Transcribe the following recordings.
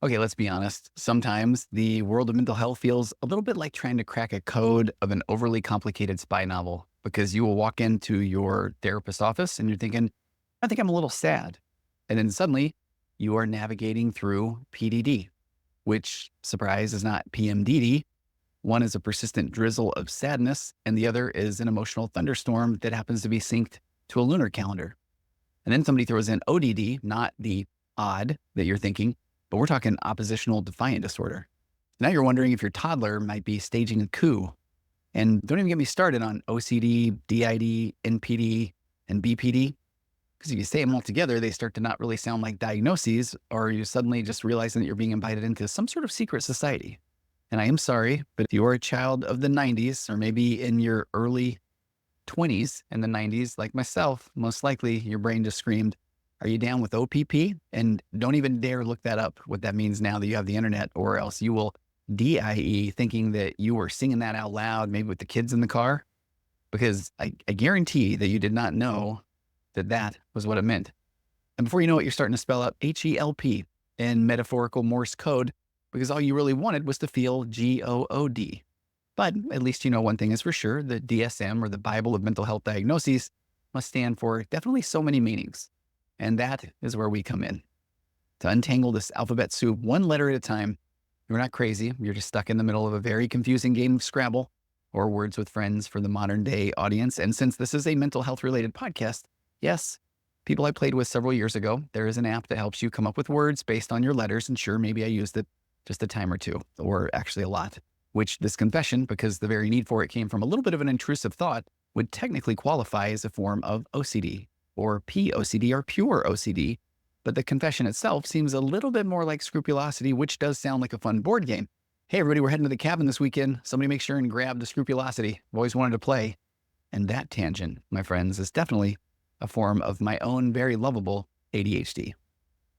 Okay, let's be honest. Sometimes the world of mental health feels a little bit like trying to crack a code of an overly complicated spy novel because you will walk into your therapist's office and you're thinking, I think I'm a little sad. And then suddenly you are navigating through PDD, which, surprise, is not PMDD. One is a persistent drizzle of sadness, and the other is an emotional thunderstorm that happens to be synced to a lunar calendar. And then somebody throws in ODD, not the odd that you're thinking, but we're talking oppositional defiant disorder. Now you're wondering if your toddler might be staging a coup. And don't even get me started on OCD, DID, NPD, and BPD, because if you say them all together, they start to not really sound like diagnoses, or you suddenly just realizing that you're being invited into some sort of secret society. And I am sorry, but if you're a child of the 90s, or maybe in your early 20s in the 90s, like myself, most likely your brain just screamed, are you down with OPP? And don't even dare look that up, what that means now that you have the internet, or else you will DIE thinking that you were singing that out loud, maybe with the kids in the car, because I guarantee that you did not know that that was what it meant. And before you know it, you're starting to spell out HELP in metaphorical Morse code because all you really wanted was to feel GOOD. But at least you know one thing is for sure, the DSM, or the Bible of Mental Health Diagnoses, must stand for definitely so many meanings. And that is where we come in. To untangle this alphabet soup one letter at a time, you're not crazy. You're just stuck in the middle of a very confusing game of Scrabble, or Words with Friends for the modern day audience. And since this is a mental health related podcast, yes, people I played with several years ago, there is an app that helps you come up with words based on your letters. And sure, maybe I used it just a time or two, or actually a lot. Which this confession, because the very need for it came from a little bit of an intrusive thought, would technically qualify as a form of OCD, or POCD, or pure OCD. But the confession itself seems a little bit more like scrupulosity, which does sound like a fun board game. Hey, everybody, we're heading to the cabin this weekend. Somebody make sure and grab the scrupulosity. I've always wanted to play. And that tangent, my friends, is definitely a form of my own very lovable ADHD.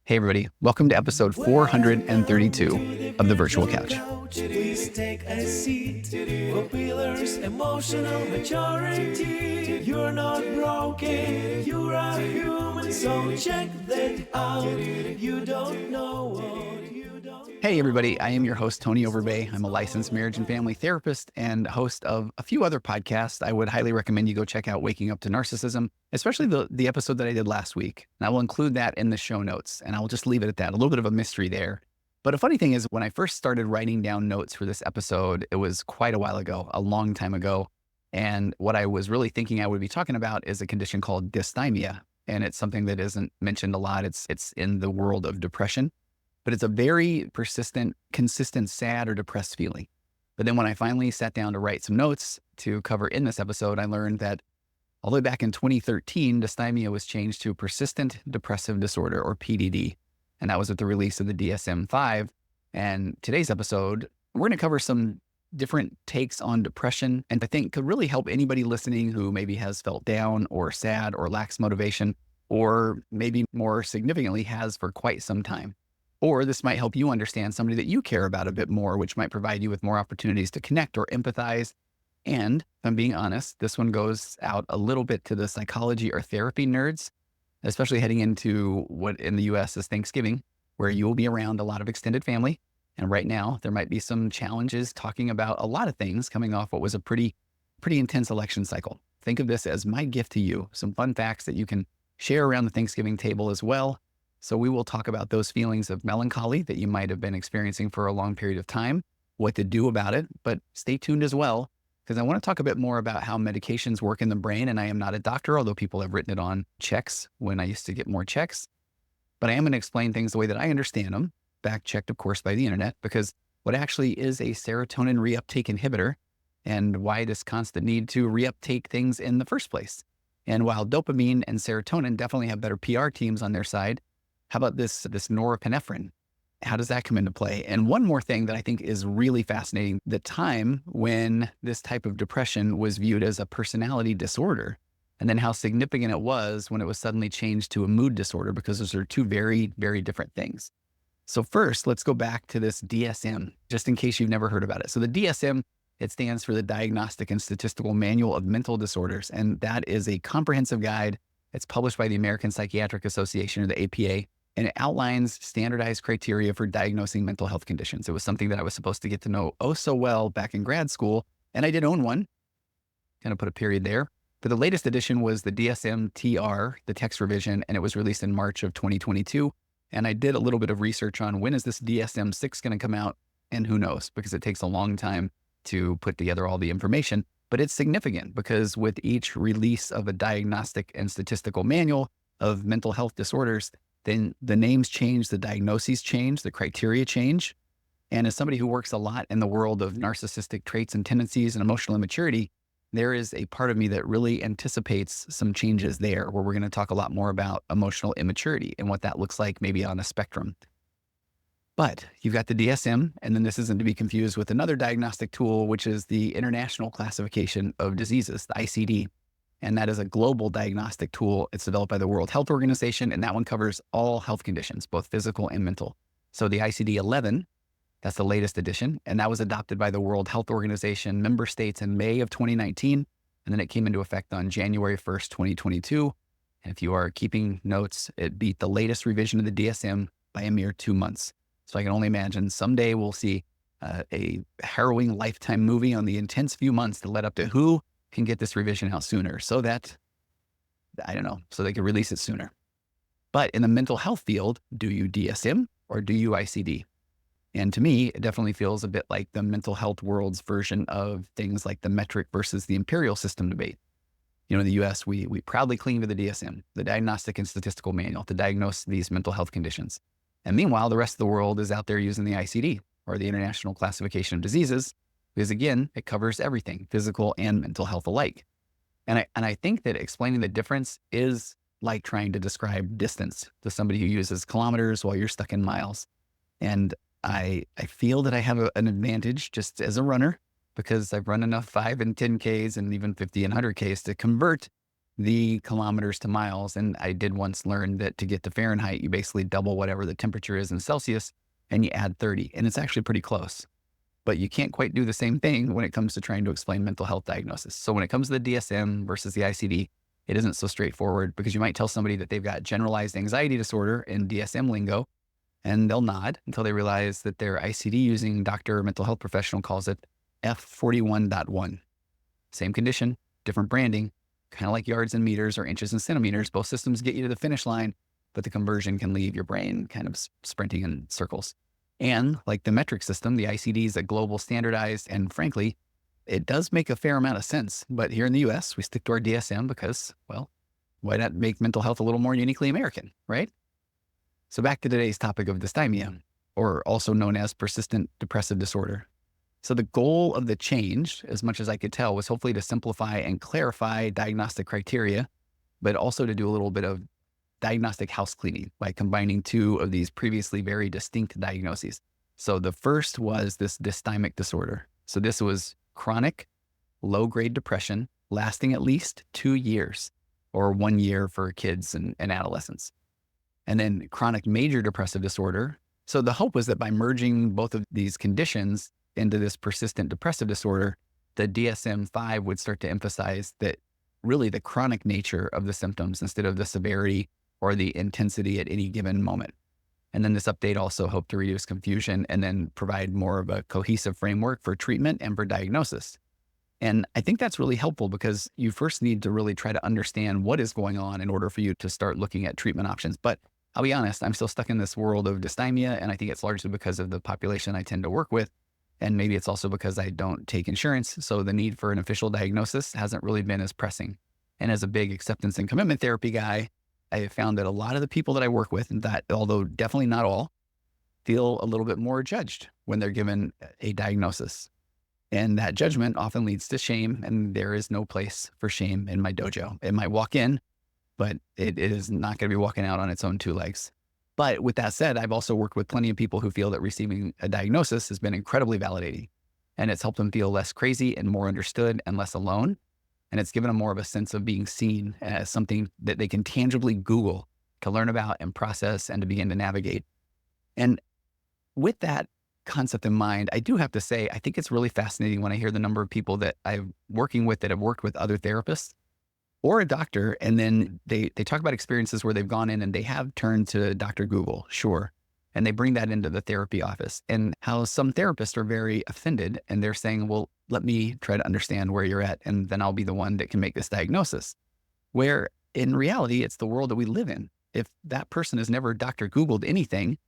Hey, everybody, welcome to episode 432 of The Virtual Couch. Please take a seat for pillars, emotional maturity. You're not broken, you're a human, so check that out. You don't know what you don't. Hey, everybody, I am your host, Tony Overbay. I'm a licensed marriage and family therapist and host of a few other podcasts. I would highly recommend you go check out Waking Up To Narcissism, especially the episode that I did last week. And I will include that in the show notes, and I will just leave it at that. A little bit of a mystery there. But a funny thing is, when I first started writing down notes for this episode, it was quite a while ago, a long time ago. And what I was really thinking I would be talking about is a condition called dysthymia. And it's something that isn't mentioned a lot. It's in the world of depression, but it's a very persistent, consistent, sad or depressed feeling. But then when I finally sat down to write some notes to cover in this episode, I learned that all the way back in 2013, dysthymia was changed to persistent depressive disorder, or PDD. And that was with the release of the DSM-5. And today's episode, we're going to cover some different takes on depression, and I think could really help anybody listening who maybe has felt down or sad or lacks motivation, or maybe more significantly has for quite some time. Or this might help you understand somebody that you care about a bit more, which might provide you with more opportunities to connect or empathize. And if I'm being honest, this one goes out a little bit to the psychology or therapy nerds, especially heading into what in the US is Thanksgiving, where you will be around a lot of extended family. And right now, there might be some challenges talking about a lot of things coming off what was a pretty intense election cycle. Think of this as my gift to you, some fun facts that you can share around the Thanksgiving table as well. So we will talk about those feelings of melancholy that you might have been experiencing for a long period of time, what to do about it, but stay tuned as well, because I want to talk a bit more about how medications work in the brain. And I am not a doctor, although people have written it on checks when I used to get more checks. But I am going to explain things the way that I understand them, fact-checked, of course, by the internet, because what actually is a serotonin reuptake inhibitor and why this constant need to reuptake things in the first place. And while dopamine and serotonin definitely have better PR teams on their side, how about this norepinephrine? How does that come into play? And one more thing that I think is really fascinating, the time when this type of depression was viewed as a personality disorder, and then how significant it was when it was suddenly changed to a mood disorder, because those are two very, very different things. So first, let's go back to this DSM, just in case you've never heard about it. So the DSM, it stands for the Diagnostic and Statistical Manual of Mental Disorders, and that is a comprehensive guide. It's published by the American Psychiatric Association, or the APA. and it outlines standardized criteria for diagnosing mental health conditions. It was something that I was supposed to get to know oh so well back in grad school, and I did own one. Kind of put a period there. But the latest edition was the DSM-TR, the text revision, and it was released in March of 2022. And I did a little bit of research on when is this DSM-6 going to come out, and who knows, because it takes a long time to put together all the information. But it's significant because with each release of a diagnostic and statistical manual of mental health disorders, then the names change, the diagnoses change, the criteria change. And as somebody who works a lot in the world of narcissistic traits and tendencies and emotional immaturity, there is a part of me that really anticipates some changes there, where we're going to talk a lot more about emotional immaturity and what that looks like maybe on a spectrum. But you've got the DSM, and then this isn't to be confused with another diagnostic tool, which is the International Classification of Diseases, the ICD. And that is a global diagnostic tool. It's developed by the World Health Organization, and that one covers all health conditions, both physical and mental. So the ICD-11, that's the latest edition, and that was adopted by the World Health Organization member states in May of 2019, and then it came into effect on January 1st, 2022. And if you are keeping notes, it beat the latest revision of the DSM by a mere 2 months. So I can only imagine someday we'll see a harrowing Lifetime movie on the intense few months that led up to who can get this revision out sooner, so that, I don't know, so they can release it sooner. But in the mental health field, do you DSM or do you ICD? And to me, it definitely feels a bit like the mental health world's version of things like the metric versus the imperial system debate. You know, in the US, we proudly cling to the DSM, the Diagnostic and Statistical Manual, to diagnose these mental health conditions. And meanwhile, the rest of the world is out there using the ICD, or the International Classification of Diseases, because again, it covers everything, physical and mental health alike. And I think that explaining the difference is like trying to describe distance to somebody who uses kilometers while you're stuck in miles. And I feel that I have an advantage just as a runner, because I've run enough 5 and 10Ks and even 50 and 100Ks to convert the kilometers to miles. And I did once learn that to get to Fahrenheit, you basically double whatever the temperature is in Celsius and you add 30. And it's actually pretty close. But you can't quite do the same thing when it comes to trying to explain mental health diagnosis. So when it comes to the DSM versus the ICD, it isn't so straightforward, because you might tell somebody that they've got generalized anxiety disorder in DSM lingo, and they'll nod until they realize that their ICD using doctor or mental health professional calls it F41.1. Same condition, different branding, kind of like yards and meters or inches and centimeters. Both systems get you to the finish line, but the conversion can leave your brain kind of sprinting in circles. And like the metric system, the ICD is a global standardized, and frankly, it does make a fair amount of sense. But here in the US, we stick to our DSM because, well, why not make mental health a little more uniquely American, right? So back to today's topic of dysthymia, or also known as persistent depressive disorder. So the goal of the change, as much as I could tell, was hopefully to simplify and clarify diagnostic criteria, but also to do a little bit of diagnostic house cleaning by combining two of these previously very distinct diagnoses. So the first was this dysthymic disorder. So this was chronic, low-grade depression lasting at least 2 years, or 1 year for kids and adolescents. And then chronic major depressive disorder. So the hope was that by merging both of these conditions into this persistent depressive disorder, the DSM-5 would start to emphasize that really the chronic nature of the symptoms instead of the severity or the intensity at any given moment. And then this update also hoped to reduce confusion and then provide more of a cohesive framework for treatment and for diagnosis. And I think that's really helpful, because you first need to really try to understand what is going on in order for you to start looking at treatment options. But I'll be honest, I'm still stuck in this world of dysthymia, and I think it's largely because of the population I tend to work with. And maybe it's also because I don't take insurance, so the need for an official diagnosis hasn't really been as pressing. And as a big acceptance and commitment therapy guy, I have found that a lot of the people that I work with, and that, although definitely not all, feel a little bit more judged when they're given a diagnosis. And that judgment often leads to shame, and there is no place for shame in my dojo. It might walk in, but it is not going to be walking out on its own 2 legs. But with that said, I've also worked with plenty of people who feel that receiving a diagnosis has been incredibly validating, and it's helped them feel less crazy and more understood and less alone. And it's given them more of a sense of being seen as something that they can tangibly Google to learn about and process and to begin to navigate. And with that concept in mind, I do have to say, I think it's really fascinating when I hear the number of people that I'm working with that have worked with other therapists. or a doctor. And then they talk about experiences where they've gone in and they have turned to Dr. Google, sure. And they bring that into the therapy office, and how some therapists are very offended and they're saying, well, let me try to understand where you're at, and then I'll be the one that can make this diagnosis. Where in reality, it's the world that we live in. If that person has never Dr. Googled anything,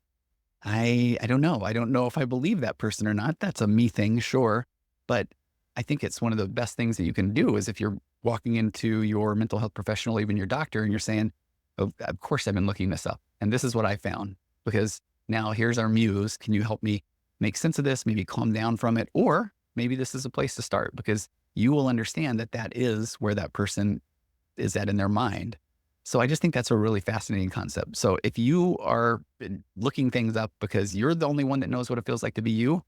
I don't know. I don't know if I believe that person or not. That's a me thing, sure. But I think it's one of the best things that you can do is if you're walking into your mental health professional, even your doctor, and you're saying, oh, of course I've been looking this up, and this is what I found, because now here's our Muse. Can you help me make sense of this? Maybe calm down from it. Or maybe this is a place to start, because you will understand that that is where that person is at in their mind. So I just think that's a really fascinating concept. So if you are looking things up because you're the only one that knows what it feels like to be you,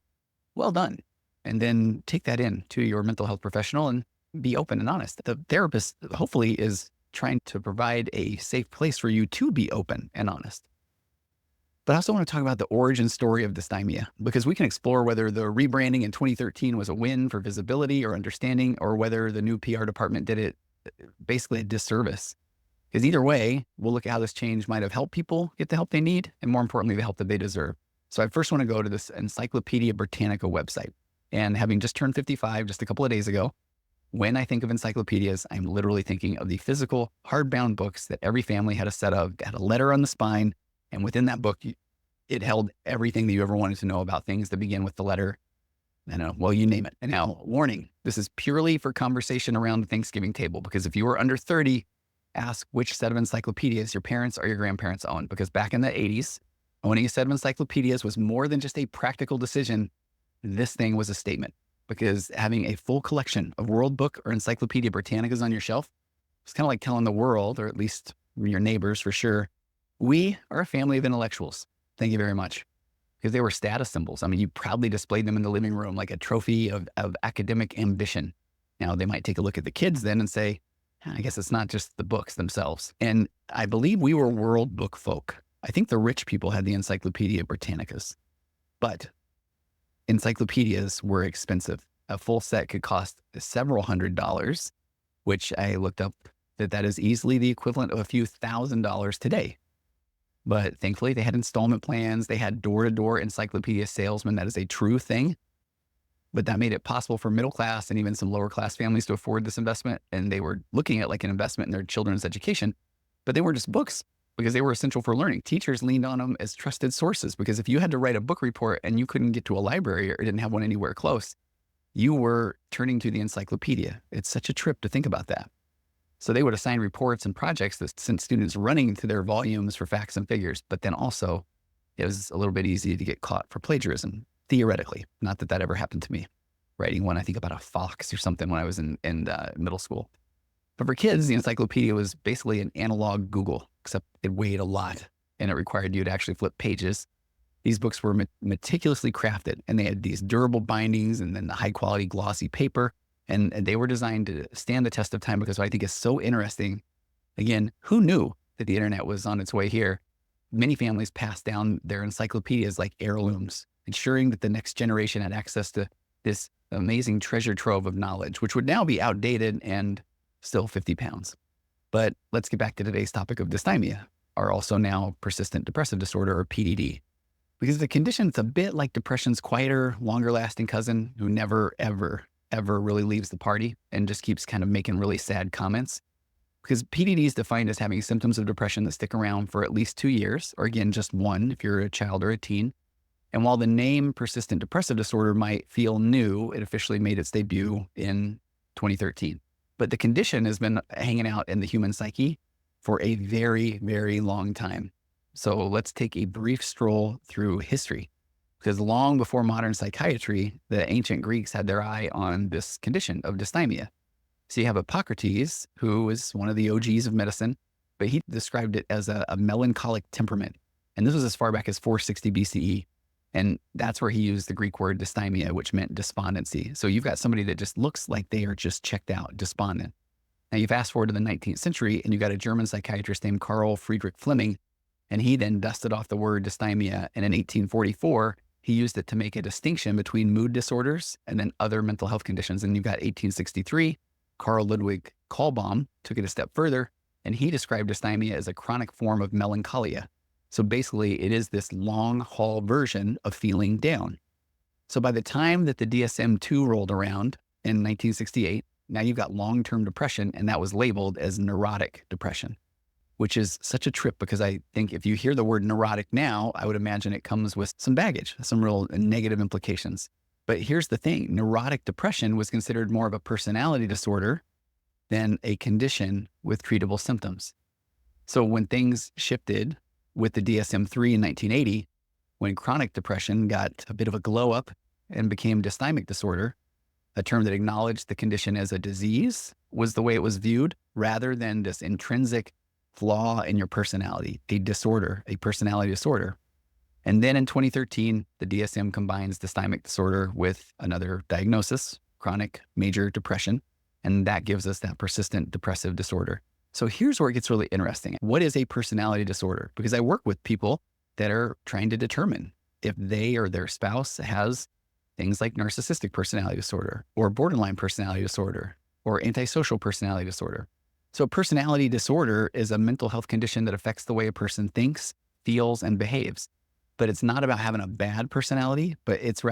well done. And then take that in to your mental health professional and be open and honest. The therapist hopefully is trying to provide a safe place for you to be open and honest. But I also want to talk about the origin story of dysthymia, because we can explore whether the rebranding in 2013 was a win for visibility or understanding, or whether the new PR department did it basically a disservice. Because either way, we'll look at how this change might have helped people get the help they need, and more importantly, the help that they deserve. So I first want to go to this Encyclopedia Britannica website. And having just turned 55 just a couple of days ago, when I think of encyclopedias, I'm literally thinking of the physical, hardbound books that every family had a set of, had a letter on the spine. And within that book, it held everything that you ever wanted to know about things that begin with the letter, well, you name it. And now, warning, this is purely for conversation around the Thanksgiving table, because if you were under 30, ask which set of encyclopedias your parents or your grandparents owned. Because back in the 80s, owning a set of encyclopedias was more than just a practical decision. This thing was a statement, because having a full collection of World Book or Encyclopedia Britannicas on your shelf, it's kind of like telling the world, or at least your neighbors for sure, we are a family of intellectuals. Thank you very much. Because they were status symbols. I mean, you proudly displayed them in the living room like a trophy of academic ambition. Now, they might take a look at the kids then and say, I guess it's not just the books themselves. And I believe we were World Book folk. I think the rich people had the Encyclopedia Britannicas. But encyclopedias were expensive. A full set could cost several $100s, which I looked up that is easily the equivalent of a few $1,000s today. But thankfully, they had installment plans. They had door-to-door encyclopedia salesmen. That is a true thing. But that made it possible for middle class and even some lower class families to afford this investment. And they were looking at like an investment in their children's education. But they weren't just books, because they were essential for learning. Teachers leaned on them as trusted sources, because if you had to write a book report and you couldn't get to a library or didn't have one anywhere close, you were turning to the encyclopedia. It's such a trip to think about that. So they would assign reports and projects that sent students running to their volumes for facts and figures. But then also, it was a little bit easy to get caught for plagiarism, theoretically. Not that that ever happened to me. Writing one, I think about a fox or something when I was in middle school. But for kids, the encyclopedia was basically an analog Google, except it weighed a lot and it required you to actually flip pages. These books were meticulously crafted, and they had these durable bindings and then the high quality glossy paper. And they were designed to stand the test of time, because what I think is so interesting, again, who knew that the internet was on its way here? Many families passed down their encyclopedias like heirlooms, ensuring that the next generation had access to this amazing treasure trove of knowledge, which would now be outdated and still 50 pounds. But let's get back to today's topic of dysthymia, or also now persistent depressive disorder, or PDD. Because the condition's a bit like depression's quieter, longer lasting cousin who never, ever really leaves the party and just keeps kind of making really sad comments. Because PDD is defined as having symptoms of depression that stick around for at least 2 years, or again, just one if you're a child or a teen. And while the name persistent depressive disorder might feel new, it officially made its debut in 2013. But the condition has been hanging out in the human psyche for a very, very long time. So let's take a brief stroll through history. Because long before modern psychiatry, the ancient Greeks had their eye on this condition of dysthymia. So you have Hippocrates, who is one of the OGs of medicine, but he described it as a melancholic temperament. And this was as far back as 460 BCE. And that's where he used the Greek word dysthymia, which meant despondency. So you've got somebody that just looks like they are just checked out, despondent. Now you fast forward to the 19th century, and you got a German psychiatrist named Carl Friedrich Fleming, and he then dusted off the word dysthymia. And in 1844, he used it to make a distinction between mood disorders and then other mental health conditions. And you've got 1863, Carl Ludwig Kahlbaum took it a step further, and he described dysthymia as a chronic form of melancholia. So basically, it is this long-haul version of feeling down. So by the time that the DSM-2 rolled around in 1968, now you've got long-term depression, and that was labeled as neurotic depression, which is such a trip because I think if you hear the word neurotic now, I would imagine it comes with some baggage, some real negative implications. But here's the thing, neurotic depression was considered more of a personality disorder than a condition with treatable symptoms. So when things shifted with the DSM-3 in 1980, when chronic depression got a bit of a glow up and became dysthymic disorder, a term that acknowledged the condition as a disease was the way it was viewed, rather than this intrinsic flaw in your personality, a disorder, a personality disorder. And then in 2013, the DSM combines dysthymic disorder with another diagnosis, chronic major depression, and that gives us that persistent depressive disorder. So here's where it gets really interesting. What is a personality disorder? Because I work with people that are trying to determine if they or their spouse has things like narcissistic personality disorder or borderline personality disorder or antisocial personality disorder. So personality disorder is a mental health condition that affects the way a person thinks, feels, and behaves. But it's not about having a bad personality, but it's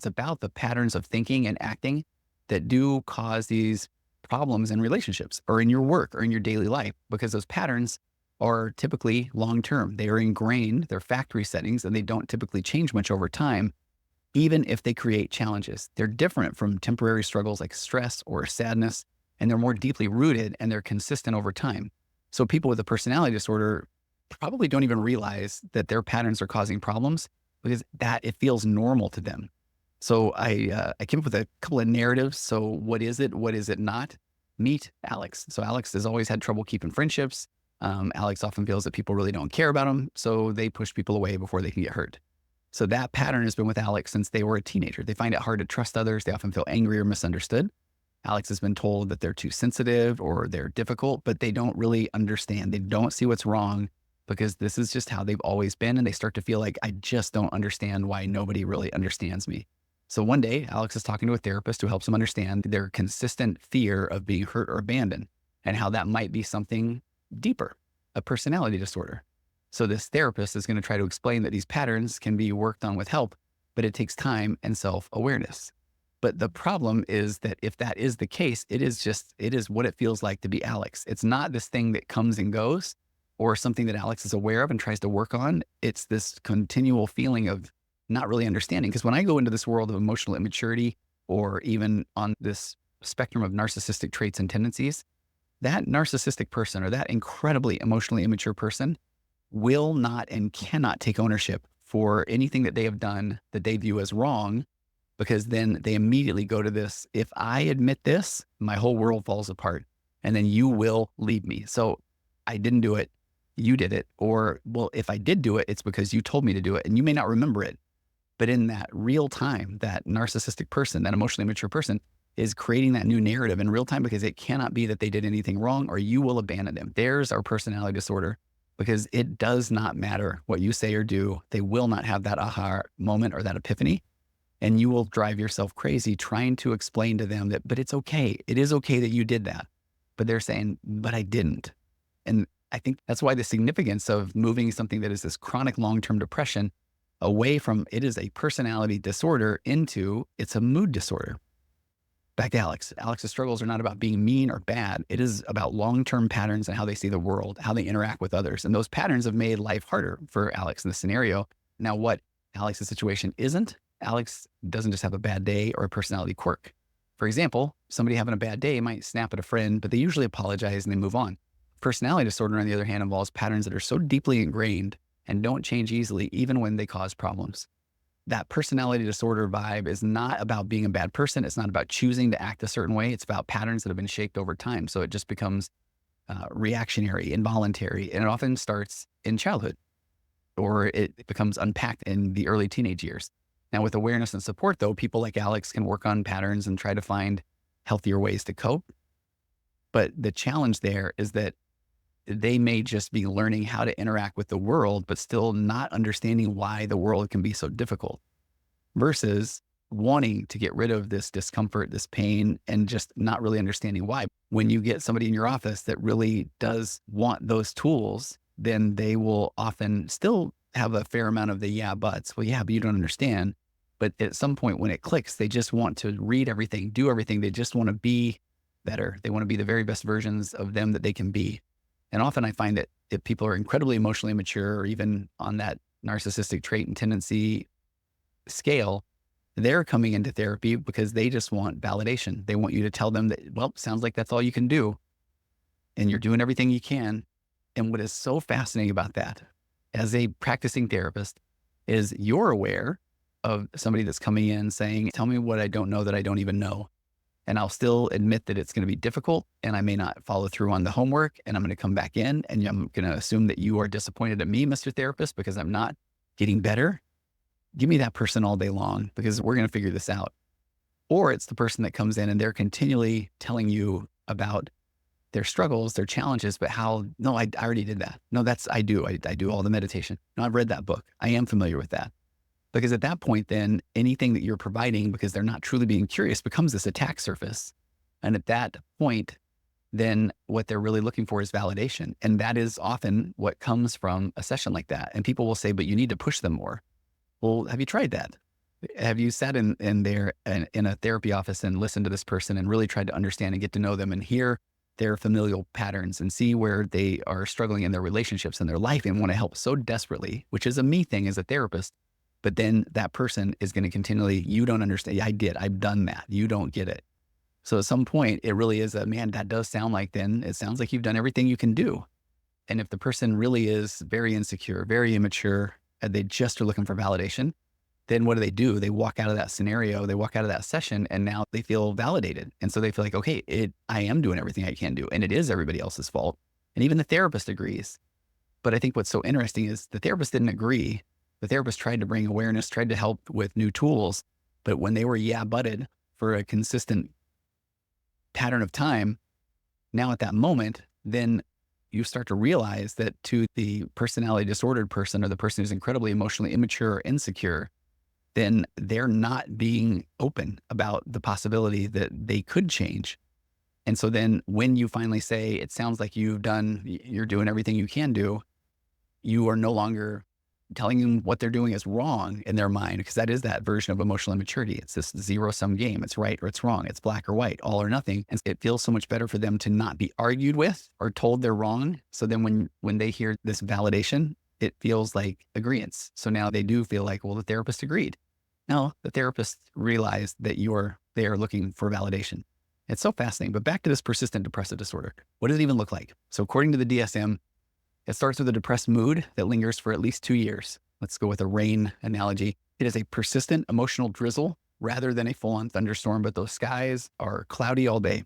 about the patterns of thinking and acting that do cause these problems in relationships or in your work or in your daily life, because those patterns are typically long-term. They are ingrained, they're factory settings, and they don't typically change much over time, even if they create challenges. They're different from temporary struggles like stress or sadness, and they're more deeply rooted and they're consistent over time. So people with a personality disorder probably don't even realize that their patterns are causing problems because it feels normal to them. So I came up with a couple of narratives. So what is it? What is it not? Meet Alex. So Alex has always had trouble keeping friendships. Alex often feels that people really don't care about him, so they push people away before they can get hurt. So that pattern has been with Alex since they were a teenager. They find it hard to trust others. They often feel angry or misunderstood. Alex has been told that they're too sensitive or they're difficult, but they don't really understand. They don't see what's wrong because this is just how they've always been. And they start to feel like, I just don't understand why nobody really understands me. So one day, Alex is talking to a therapist who helps him understand their consistent fear of being hurt or abandoned and how that might be something deeper, a personality disorder. So this therapist is going to try to explain that these patterns can be worked on with help, but it takes time and self-awareness. But the problem is that if that is the case, it is what it feels like to be Alex. It's not this thing that comes and goes or something that Alex is aware of and tries to work on. It's this continual feeling of not really understanding. Because when I go into this world of emotional immaturity or even on this spectrum of narcissistic traits and tendencies, that narcissistic person or that incredibly emotionally immature person will not and cannot take ownership for anything that they have done that they view as wrong, because then they immediately go to this, if I admit this, my whole world falls apart and then you will leave me. So I didn't do it, you did it. Or, well, if I did do it, it's because you told me to do it and you may not remember it. But in that real time, that narcissistic person, that emotionally immature person is creating that new narrative in real time because it cannot be that they did anything wrong or you will abandon them. There's our personality disorder, because it does not matter what you say or do. They will not have that aha moment or that epiphany. And you will drive yourself crazy trying to explain to them that, but it's okay. It is okay that you did that. But they're saying, but I didn't. And I think that's why the significance of moving something that is this chronic long-term depression away from it is a personality disorder into it's a mood disorder. Back to Alex. Alex's struggles are not about being mean or bad. It is about long-term patterns and how they see the world, how they interact with others. And those patterns have made life harder for Alex in this scenario. Now, what Alex's situation isn't, Alex doesn't just have a bad day or a personality quirk. For example, somebody having a bad day might snap at a friend, but they usually apologize and they move on. Personality disorder, on the other hand, involves patterns that are so deeply ingrained and don't change easily, even when they cause problems. That personality disorder vibe is not about being a bad person. It's not about choosing to act a certain way. It's about patterns that have been shaped over time. So it just becomes reactionary, involuntary, and it often starts in childhood, or it becomes unpacked in the early teenage years. Now, with awareness and support, though, people like Alex can work on patterns and try to find healthier ways to cope. But the challenge there is that they may just be learning how to interact with the world, but still not understanding why the world can be so difficult. Versus wanting to get rid of this discomfort, this pain, and just not really understanding why. When you get somebody in your office that really does want those tools, then they will often still have a fair amount of the yeah, buts. Well, yeah, but you don't understand. But at some point when it clicks, they just want to read everything, do everything. They just want to be better. They want to be the very best versions of them that they can be. And often I find that if people are incredibly emotionally immature, or even on that narcissistic trait and tendency scale, they're coming into therapy because they just want validation. They want you to tell them that, well, sounds like that's all you can do. And you're doing everything you can. And what is so fascinating about that as a practicing therapist is you're aware of somebody that's coming in saying, tell me what I don't know that I don't even know. And I'll still admit that it's going to be difficult and I may not follow through on the homework, and I'm going to come back in and I'm going to assume that you are disappointed at me, Mr. Therapist, because I'm not getting better. Give me that person all day long because we're going to figure this out. Or it's the person that comes in and they're continually telling you about their struggles, their challenges, but how, no, I already did that. No, I do all the meditation. No, I've read that book. I am familiar with that. Because at that point, then anything that you're providing, because they're not truly being curious, becomes this attack surface. And at that point, then what they're really looking for is validation. And that is often what comes from a session like that. And people will say, but you need to push them more. Well, have you tried that? Have you sat in a therapy office and listened to this person and really tried to understand and get to know them and hear their familial patterns and see where they are struggling in their relationships and their life and want to help so desperately, which is a me thing as a therapist. But then that person is going to continually, you don't understand. Yeah, I've done that. You don't get it. So at some point, it really is man, that does sound like then it sounds like you've done everything you can do. And if the person really is very insecure, very immature, and they just are looking for validation, then what do? They walk out of that scenario, they walk out of that session, and now they feel validated. And so they feel like, okay, I am doing everything I can do, and it is everybody else's fault. And even the therapist agrees. But I think what's so interesting is the therapist didn't agree. The therapist tried to bring awareness, tried to help with new tools. But when they were butted for a consistent pattern of time, now at that moment, then you start to realize that to the personality disordered person or the person who's incredibly emotionally immature or insecure, then they're not being open about the possibility that they could change. And so then when you finally say, it sounds like you're doing everything you can do, you are no longer telling them what they're doing is wrong in their mind, because that is that version of emotional immaturity. It's this zero-sum game. It's right or it's wrong. It's black or white, all or nothing. And it feels so much better for them to not be argued with or told they're wrong. So then when they hear this validation, it feels like agreeance. So now they do feel like, well, the therapist agreed. No, the therapist realized that they are looking for validation. It's so fascinating. But back to this persistent depressive disorder. What does it even look like? So according to the DSM, it starts with a depressed mood that lingers for at least 2 years. Let's go with a rain analogy. It is a persistent emotional drizzle rather than a full-on thunderstorm, but those skies are cloudy all day.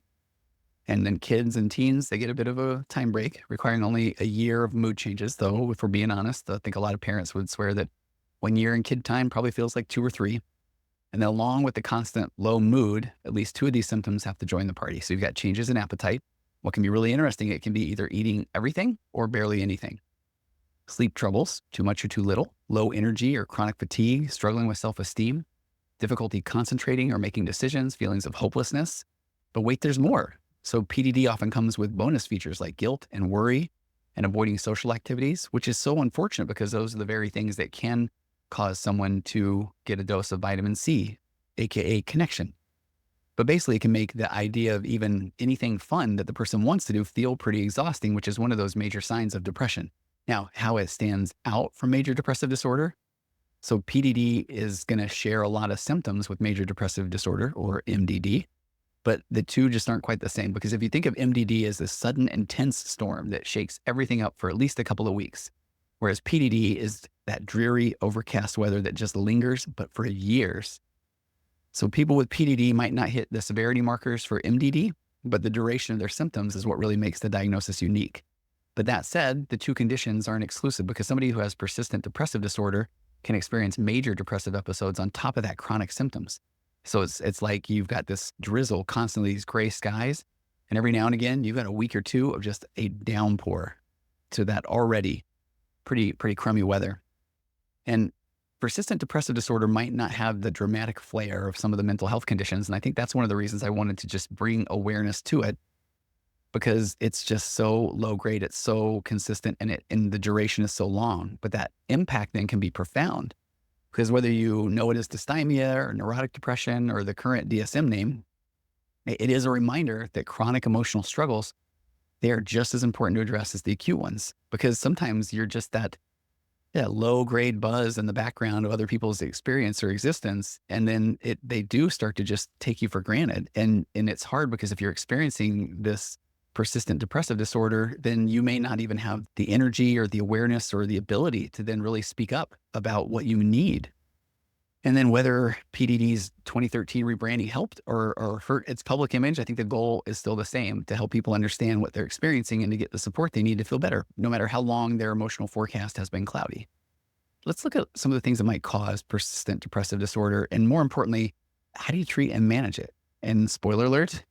And then kids and teens, they get a bit of a time break, requiring only a year of mood changes. Though, if we're being honest, I think a lot of parents would swear that 1 year in kid time probably feels like 2 or 3. And then along with the constant low mood, at least 2 of these symptoms have to join the party. So you've got changes in appetite. What can be really interesting, it can be either eating everything or barely anything. Sleep troubles, too much or too little, low energy or chronic fatigue, struggling with self-esteem, difficulty concentrating or making decisions, feelings of hopelessness. But wait, there's more. So PDD often comes with bonus features like guilt and worry and avoiding social activities, which is so unfortunate because those are the very things that can cause someone to get a dose of vitamin C, aka connection. But basically, it can make the idea of even anything fun that the person wants to do feel pretty exhausting, which is one of those major signs of depression. Now, how it stands out from major depressive disorder. So PDD is going to share a lot of symptoms with major depressive disorder, or MDD, but the two just aren't quite the same. Because if you think of MDD as a sudden intense storm that shakes everything up for at least a couple of weeks, whereas PDD is that dreary, overcast weather that just lingers, but for years. So people with PDD might not hit the severity markers for MDD, but the duration of their symptoms is what really makes the diagnosis unique. But that said, the two conditions aren't exclusive, because somebody who has persistent depressive disorder can experience major depressive episodes on top of that chronic symptoms. So it's like you've got this drizzle, constantly these gray skies, and every now and again, you've got a week or two of just a downpour to that already pretty crummy weather. And Persistent depressive disorder might not have the dramatic flare of some of the mental health conditions. And I think that's one of the reasons I wanted to just bring awareness to it, because it's just so low grade, it's so consistent, and the duration is so long. But that impact then can be profound, because whether you know it as dysthymia or neurotic depression or the current DSM name, it is a reminder that chronic emotional struggles, they are just as important to address as the acute ones, because sometimes you're just that low grade buzz in the background of other people's experience or existence. And then they do start to just take you for granted. And it's hard, because if you're experiencing this persistent depressive disorder, then you may not even have the energy or the awareness or the ability to then really speak up about what you need. And then whether PDD's 2013 rebranding helped or hurt its public image, I think the goal is still the same: to help people understand what they're experiencing and to get the support they need to feel better, no matter how long their emotional forecast has been cloudy. Let's look at some of the things that might cause persistent depressive disorder, and more importantly, how do you treat and manage it? And spoiler alert,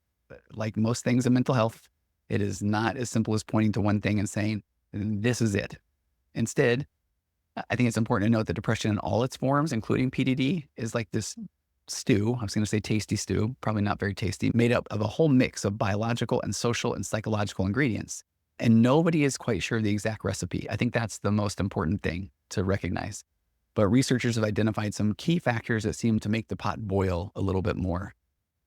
like most things in mental health, it is not as simple as pointing to one thing and saying, this is it. Instead, I think it's important to note that depression in all its forms, including PDD, is like this stew. I was going to say tasty stew, probably not very tasty, made up of a whole mix of biological and social and psychological ingredients. And nobody is quite sure of the exact recipe. I think that's the most important thing to recognize. But researchers have identified some key factors that seem to make the pot boil a little bit more.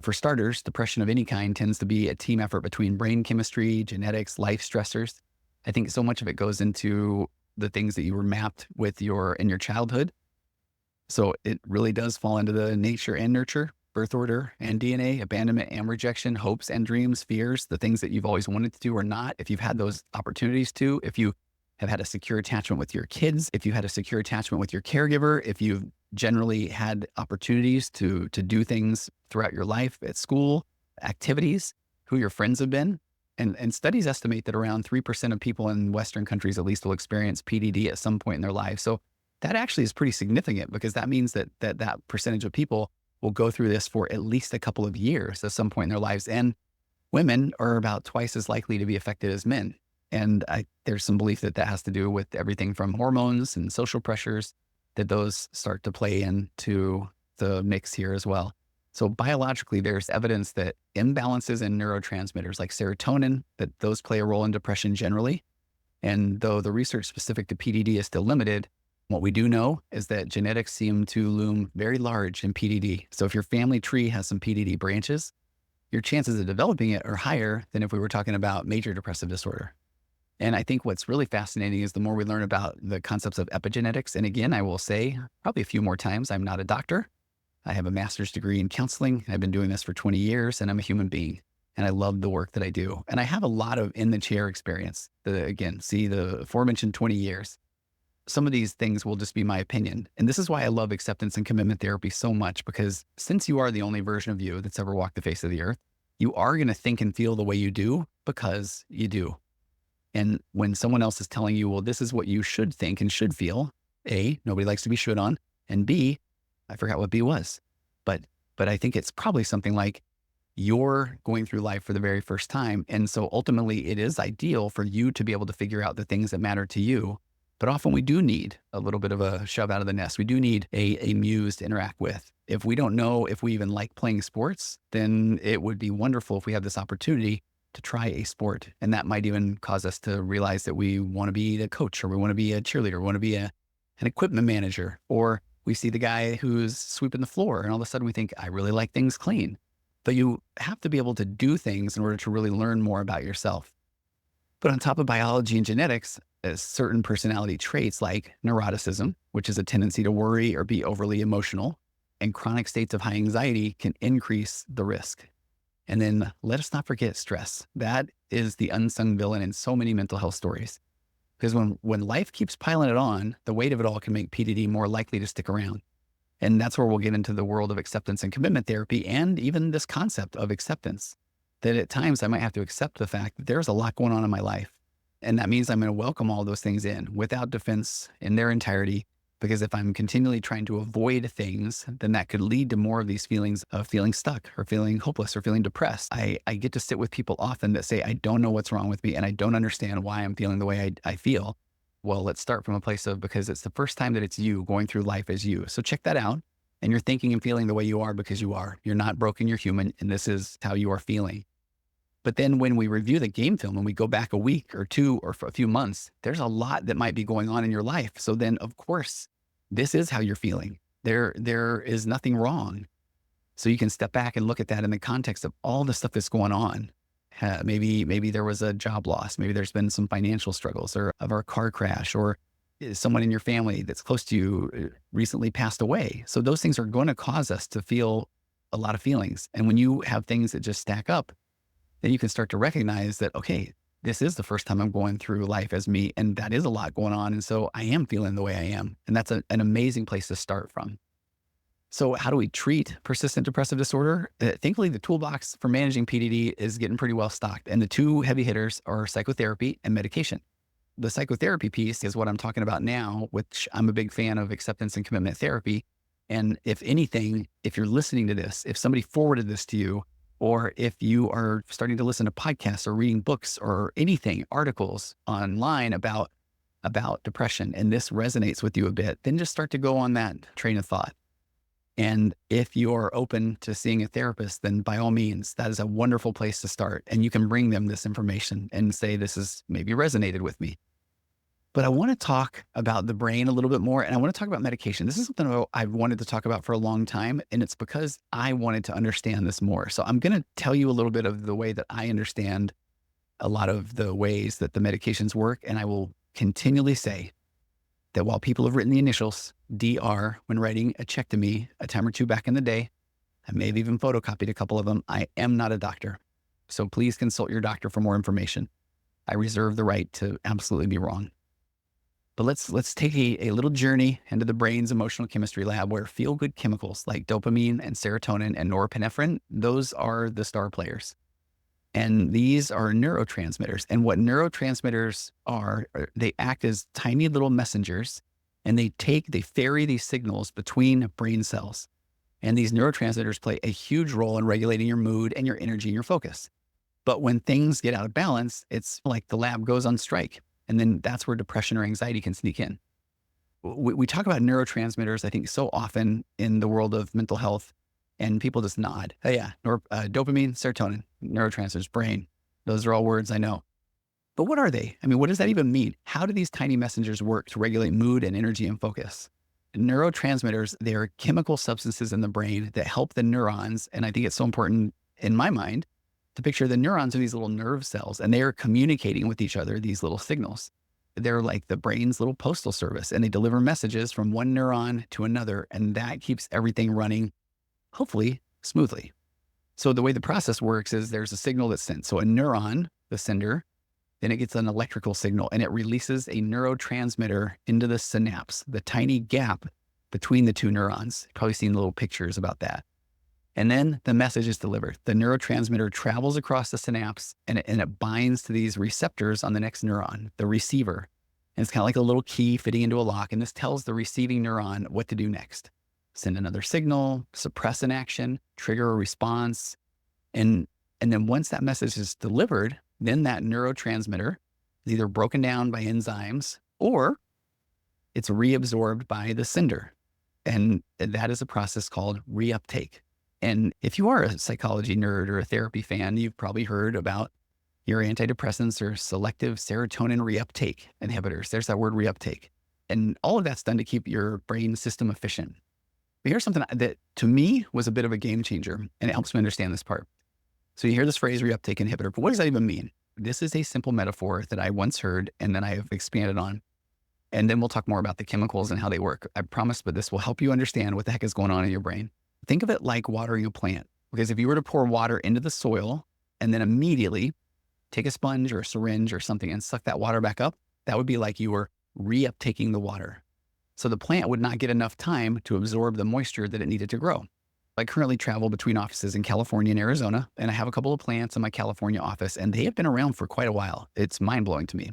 For starters, depression of any kind tends to be a team effort between brain chemistry, genetics, life stressors. I think so much of it goes into the things that you were mapped with in your childhood. So it really does fall into the nature and nurture, birth order and DNA, abandonment and rejection, hopes and dreams, fears, the things that you've always wanted to do or not, if you've had those opportunities to, if you have had a secure attachment with your kids, if you had a secure attachment with your caregiver, if you've generally had opportunities to do things throughout your life at school, activities, who your friends have been. And studies estimate that around 3% of people in Western countries at least will experience PDD at some point in their life. So that actually is pretty significant, because that means that percentage of people will go through this for at least a couple of years at some point in their lives. And women are about twice as likely to be affected as men. And there's some belief that has to do with everything from hormones and social pressures, that those start to play into the mix here as well. So biologically, there's evidence that imbalances in neurotransmitters like serotonin, that those play a role in depression generally. And though the research specific to PDD is still limited, what we do know is that genetics seem to loom very large in PDD. So if your family tree has some PDD branches, your chances of developing it are higher than if we were talking about major depressive disorder. And I think what's really fascinating is the more we learn about the concepts of epigenetics. And again, I will say probably a few more times, I'm not a doctor. I have a master's degree in counseling. I've been doing this for 20 years, and I'm a human being, and I love the work that I do. And I have a lot of in the chair experience. The aforementioned 20 years. Some of these things will just be my opinion. And this is why I love acceptance and commitment therapy so much, because since you are the only version of you that's ever walked the face of the earth, you are going to think and feel the way you do because you do. And when someone else is telling you, well, this is what you should think and should feel, A, nobody likes to be should on, and B, I forgot what B was, but I think it's probably something like, you're going through life for the very first time. And so ultimately it is ideal for you to be able to figure out the things that matter to you. But often we do need a little bit of a shove out of the nest. We do need a muse to interact with. If we don't know if we even like playing sports, then it would be wonderful if we have this opportunity to try a sport. And that might even cause us to realize that we want to be a coach, or we want to be a cheerleader, we want to be an equipment manager, or we see the guy who's sweeping the floor, and all of a sudden we think, I really like things clean. But you have to be able to do things in order to really learn more about yourself. But on top of biology and genetics, certain personality traits like neuroticism, which is a tendency to worry or be overly emotional, and chronic states of high anxiety can increase the risk. And then let us not forget stress. That is the unsung villain in so many mental health stories. Because when life keeps piling it on, the weight of it all can make PDD more likely to stick around. And that's where we'll get into the world of acceptance and commitment therapy, and even this concept of acceptance, that at times I might have to accept the fact that there's a lot going on in my life. And that means I'm going to welcome all those things in without defense in their entirety, because if I'm continually trying to avoid things, then that could lead to more of these feelings of feeling stuck or feeling hopeless or feeling depressed. I get to sit with people often that say, I don't know what's wrong with me, and I don't understand why I'm feeling the way I feel. Well, let's start from a place of, because it's the first time that it's you going through life as you. So check that out. And you're thinking and feeling the way you are because you are. You're not broken, you're human, and this is how you are feeling. But then when we review the game film and we go back a week or two or for a few months, there's a lot that might be going on in your life. So then, of course, this is how you're feeling. There is nothing wrong. So you can step back and look at that in the context of all the stuff that's going on. Maybe there was a job loss. Maybe there's been some financial struggles or a car crash, or someone in your family that's close to you recently passed away. So those things are going to cause us to feel a lot of feelings. And when you have things that just stack up, then you can start to recognize that, okay, this is the first time I'm going through life as me, and that is a lot going on. And so I am feeling the way I am. And that's an amazing place to start from. So how do we treat persistent depressive disorder? Thankfully, the toolbox for managing PDD is getting pretty well stocked. And the two heavy hitters are psychotherapy and medication. The psychotherapy piece is what I'm talking about now, which I'm a big fan of acceptance and commitment therapy. And if anything, if you're listening to this, if somebody forwarded this to you, or if you are starting to listen to podcasts or reading books or anything, articles online about depression, and this resonates with you a bit, then just start to go on that train of thought. And if you're open to seeing a therapist, then by all means, that is a wonderful place to start. And you can bring them this information and say, this is maybe resonated with me. But I want to talk about the brain a little bit more. And I want to talk about medication. This is something I've wanted to talk about for a long time. And it's because I wanted to understand this more. So I'm going to tell you a little bit of the way that I understand a lot of the ways that the medications work. And I will continually say that while people have written the initials DR when writing a check to me a time or two back in the day, I may have even photocopied a couple of them. I am not a doctor. So please consult your doctor for more information. I reserve the right to absolutely be wrong. But let's take a little journey into the brain's emotional chemistry lab, where feel-good chemicals like dopamine and serotonin and norepinephrine, those are the star players. And these are neurotransmitters. And what neurotransmitters are, they act as tiny little messengers, and they ferry these signals between brain cells. And these neurotransmitters play a huge role in regulating your mood and your energy and your focus. But when things get out of balance, it's like the lab goes on strike. And then that's where depression or anxiety can sneak in. We talk about neurotransmitters, I think, so often in the world of mental health, and people just nod. Oh yeah, dopamine, serotonin, neurotransmitters, brain. Those are all words I know. But what are they? I mean, what does that even mean? How do these tiny messengers work to regulate mood and energy and focus? Neurotransmitters, they're chemical substances in the brain that help the neurons. And I think it's so important in my mind to picture the neurons are these little nerve cells, and they are communicating with each other, these little signals. They're like the brain's little postal service, and they deliver messages from one neuron to another, and that keeps everything running, hopefully, smoothly. So the way the process works is there's a signal that's sent. So a neuron, the sender, then it gets an electrical signal, and it releases a neurotransmitter into the synapse, the tiny gap between the two neurons. You've probably seen little pictures about that. And then the message is delivered. The neurotransmitter travels across the synapse, and it binds to these receptors on the next neuron, the receiver. And it's kind of like a little key fitting into a lock. And this tells the receiving neuron what to do next. Send another signal, suppress an action, trigger a response. And then once that message is delivered, then that neurotransmitter is either broken down by enzymes or it's reabsorbed by the sender. And that is a process called reuptake. And if you are a psychology nerd or a therapy fan, you've probably heard about your antidepressants or selective serotonin reuptake inhibitors. There's that word reuptake. And all of that's done to keep your brain system efficient. But here's something that to me was a bit of a game changer, and it helps me understand this part. So you hear this phrase reuptake inhibitor, but what does that even mean? This is a simple metaphor that I once heard and then I have expanded on. And then we'll talk more about the chemicals and how they work. I promise, but this will help you understand what the heck is going on in your brain. Think of it like watering a plant, because if you were to pour water into the soil and then immediately take a sponge or a syringe or something and suck that water back up, that would be like you were reuptaking the water. So the plant would not get enough time to absorb the moisture that it needed to grow. I currently travel between offices in California and Arizona, and I have a couple of plants in my California office, and they have been around for quite a while. It's mind-blowing to me.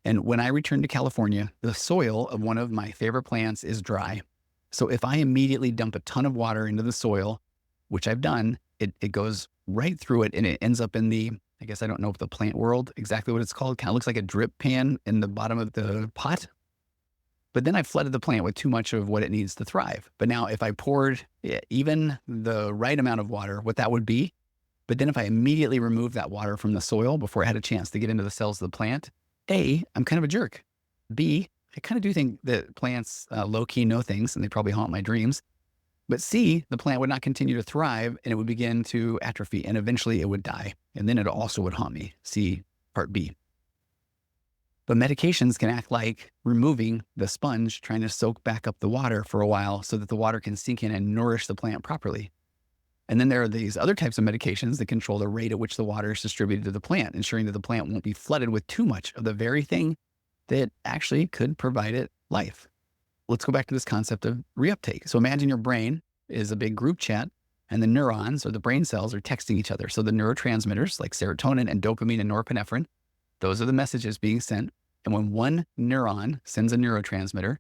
And when I return to California, the soil of one of my favorite plants is dry. So if I immediately dump a ton of water into the soil, which I've done, it goes right through it, and it ends up in the I guess I don't know if the plant world exactly what it's called. Kind of looks like a drip pan in the bottom of the pot. But then I flooded the plant with too much of what it needs to thrive. But now if I poured even the right amount of water, what that would be, but then if I immediately removed that water from the soil before it had a chance to get into the cells of the plant, A, I'm kind of a jerk. B, I kind of do think that plants low-key know things and they probably haunt my dreams. But C, the plant would not continue to thrive and it would begin to atrophy and eventually it would die. And then it also would haunt me. C, part B. But medications can act like removing the sponge, trying to soak back up the water for a while so that the water can sink in and nourish the plant properly. And then there are these other types of medications that control the rate at which the water is distributed to the plant, ensuring that the plant won't be flooded with too much of the very thing that actually could provide it life. Let's go back to this concept of reuptake. So imagine your brain is a big group chat and the neurons or the brain cells are texting each other. So the neurotransmitters like serotonin and dopamine and norepinephrine, those are the messages being sent. And when one neuron sends a neurotransmitter,